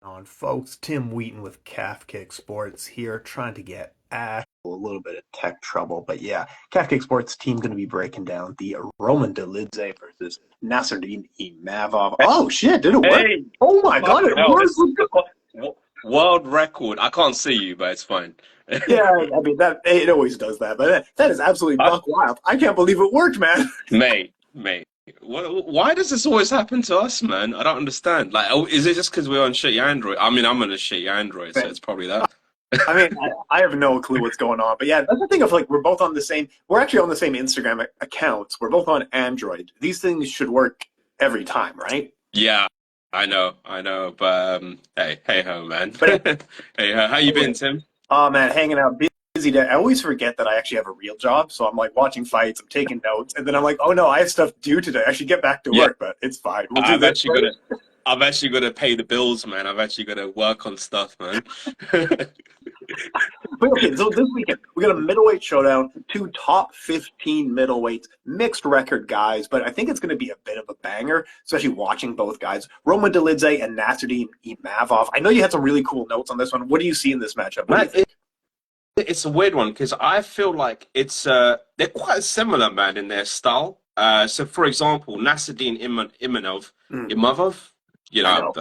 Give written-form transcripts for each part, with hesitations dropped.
On folks, Tim Wheaton with Calfkicksports here, trying to get a little bit of tech trouble, but yeah, Calfkicksports team going to be breaking down the Roman Dolidze versus Nasruddin Imavov. Oh shit, did it work? Hey, Oh my god, fucking it hell, worked! this world record. I can't see you, but it's fine. Yeah, I mean that it always does that, but that is absolutely Huh? buck wild. I can't believe it worked, man. Mate, why does this always happen to us, man? I don't understand. Like, oh, is it just because we're on shitty Android? I mean, I'm on a shitty Android, so Man, it's probably that. I mean, I have no clue what's going on, but yeah, that's the thing of like we're both on the same. We're actually on the same Instagram accounts. We're both on Android. These things should work every time, right? Yeah, I know, but hey ho, man. But Hey, how you been, anyway, Tim? oh man, hanging out, busy day. I always forget that I actually have a real job, so I'm like watching fights, I'm taking notes, and then I'm like, oh no, I have stuff due today. I should get back to Yeah, work, but it's fine. We'll do I've this actually got to. first. I've actually got to pay the bills, man. I've actually got to work on stuff, man. But okay, so this weekend we got a middleweight showdown, two top 15 middleweights, mixed record guys, but I think it's going to be a bit of a banger, especially watching both guys, Roman Dolidze and Nasruddin Imavov. I know you had some really cool notes on this one. What do you see in this matchup? What do you Man, think? it's a weird one because I feel like it's they're quite similar, man, in their style. So for example, Mm, Imavov, I know.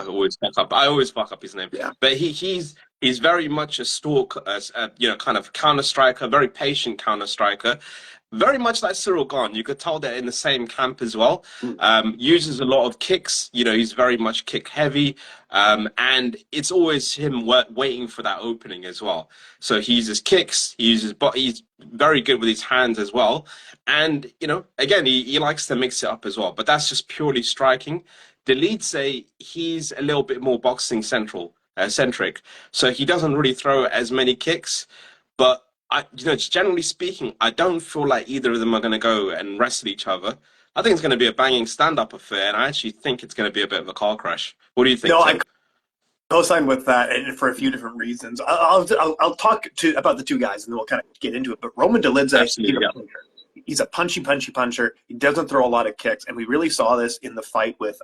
I always fuck up his name, Yeah. but he's very much a stalk, kind of counter striker, very patient counter striker. Very much like Cyril Gahn. You could tell they're in the same camp as well. Mm, Uses a lot of kicks. He's very much kick heavy. And it's always him waiting for that opening as well. So he uses kicks, but he's very good with his hands as well. And, again, he likes to mix it up as well. But that's just purely striking. Dolidze, he's a little bit more boxing centric. So he doesn't really throw as many kicks. But generally speaking, I don't feel like either of them are going to go and wrestle each other. I think it's going to be a banging stand-up affair, and I actually think it's going to be a bit of a car crash. What do you think, No, I Tim? co-sign with that and for a few different reasons. I'll talk about the two guys and then we'll kind of get into it. But Roman Dolidze, Absolutely, yeah. he's a punchy puncher. He doesn't throw a lot of kicks, and we really saw this in the fight with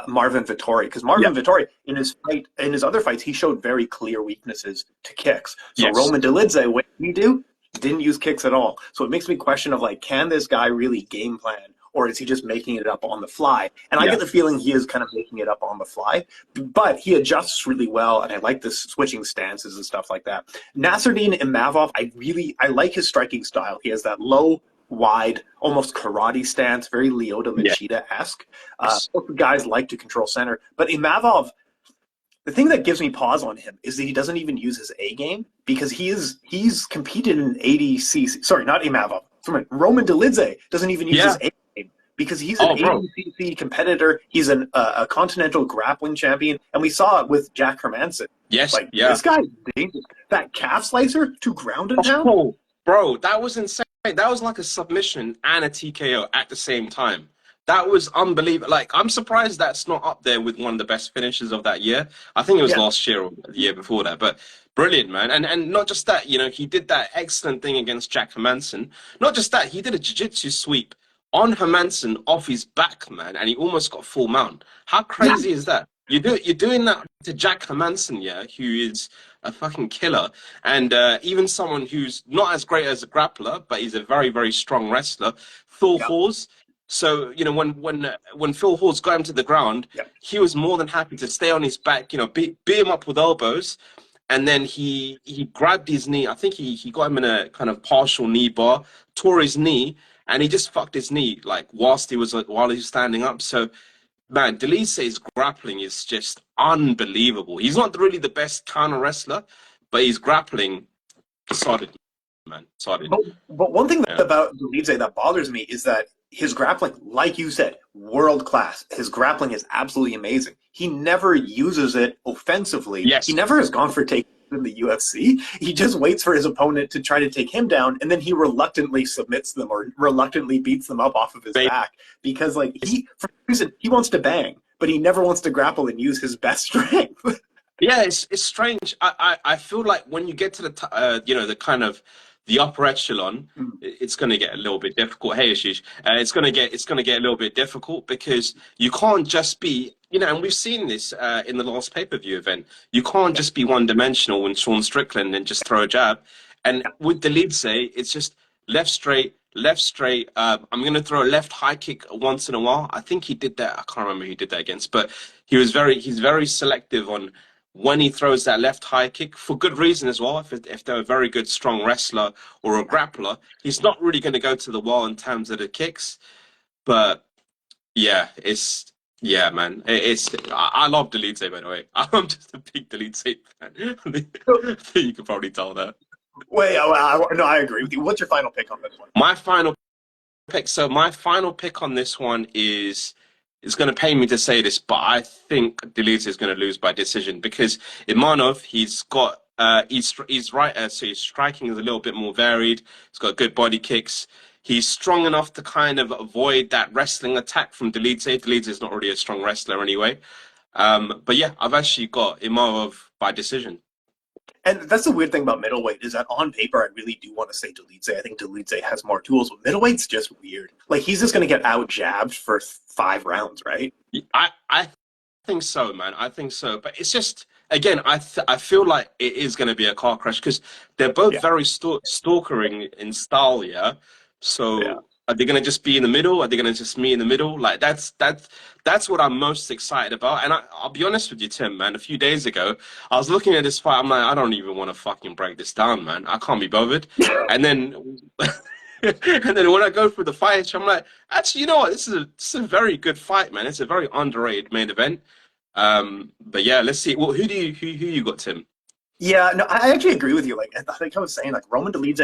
Marvin Vettori. Because Yeah. Marvin Vettori, in his other fights, he showed very clear weaknesses to kicks. So Yes. Roman Dolidze, what did he do? Didn't use kicks at all. So it makes me question of like, can this guy really game plan, or is he just making it up on the fly? And I Yeah. get the feeling he is kind of making it up on the fly, but he adjusts really well, and I like the switching stances and stuff like that. Nasruddin Imavov, I like his striking style. He has that low, wide, almost karate stance, very Lyoto Machida-esque. Yes. Both guys like to control center, but Imavov, the thing that gives me pause on him is that he doesn't even use his A game because he's competed in 80cc. Sorry, not Imavov. Sorry, Roman Dolidze doesn't even use his Yeah. A game because he's an Oh, bro. 80cc competitor. He's a continental grappling champion, and we saw it with Jack Hermanson. Yes. Like Yeah. this guy's dangerous. That calf slicer to ground and pound. Oh, bro, that was insane. That was like a submission and a TKO at the same time. That was unbelievable. Like, I'm surprised that's not up there with one of the best finishes of that year. I think it was Yeah, last year or the year before that. But brilliant, man. And not just that, he did that excellent thing against Jack Hermanson. Not just that, he did a jiu-jitsu sweep on Hermanson off his back, man, and he almost got full mount. How yeah. crazy is that? You're doing that to Jack Hermanson, yeah, who is a fucking killer. And even someone who's not as great as a grappler, but he's a very, very strong wrestler, Phil Yeah, Hawes. So when Phil Hawes got him to the ground, yeah. he was more than happy to stay on his back, beat him up with elbows, and then he grabbed his knee. I think he got him in a kind of partial knee bar, tore his knee, and he just fucked his knee like while he was standing up. So man, Delice's grappling is just unbelievable. He's not really the best counter wrestler, but his grappling solid, man, solid. But but one thing Yeah. about Dolidze that bothers me is that his grappling, like you said, world class. His grappling is absolutely amazing. He never uses it offensively. He Yes. never has gone for takedowns in the UFC. He just waits for his opponent to try to take him down, and then he reluctantly submits them or reluctantly beats them up off of his Baby. back because, like, for some reason, he wants to bang, but he never wants to grapple and use his best strength. Yeah, it's strange. I feel like when you get to the kind of the upper echelon, it's going to get a little bit difficult. Hey, Ashish, it's going to get a little bit difficult because you can't just be you know, and we've seen this in the last pay-per-view event. You can't just be one-dimensional when Sean Strickland and just throw a jab. And with Dolidze, it's just left straight, left straight. I'm going to throw a left high kick once in a while. I think he did that. I can't remember who he did that against, but he's very selective on when he throws that left high kick for good reason as well. If they're a very good, strong wrestler or a grappler, he's not really going to go to the wall in terms of the kicks. But yeah, yeah, man. I love Dolidze, by the way. I'm just a big Dolidze fan. You can probably tell that. Wait, no, I agree with you. What's your final pick on this one? My final pick. So my final pick on this one is it's going to pain me to say this, but I think Dolidze is going to lose by decision because Imavov, he's right. So his striking is a little bit more varied. He's got good body kicks. He's strong enough to kind of avoid that wrestling attack from Dolidze. Dolidze is not really a strong wrestler anyway. But yeah, I've actually got Imavov by decision. And that's the weird thing about middleweight is that on paper, I really do want to say Dolidze. I think Dolidze has more tools, but middleweight's just weird. Like, he's just going to get out jabbed for 5 rounds, right? I think so, man. I think so. But it's just, again, I feel like it is going to be a car crash because they're both very stalkering in style, yeah? So are they going to just be in the middle? Are they going to just meet in the middle? Like, that's what I'm most excited about. And I'll be honest with you, Tim, man. A few days ago, I was looking at this fight. I'm like, I don't even want to fucking break this down, man. I can't be bothered. And then... and then when I go through the fights, I'm like, actually, you know what? This is a very good fight, man. It's a very underrated main event. But yeah, let's see. Well, who you got, Tim? Yeah, no, I actually agree with you. Like I was saying, like Roman Dolidze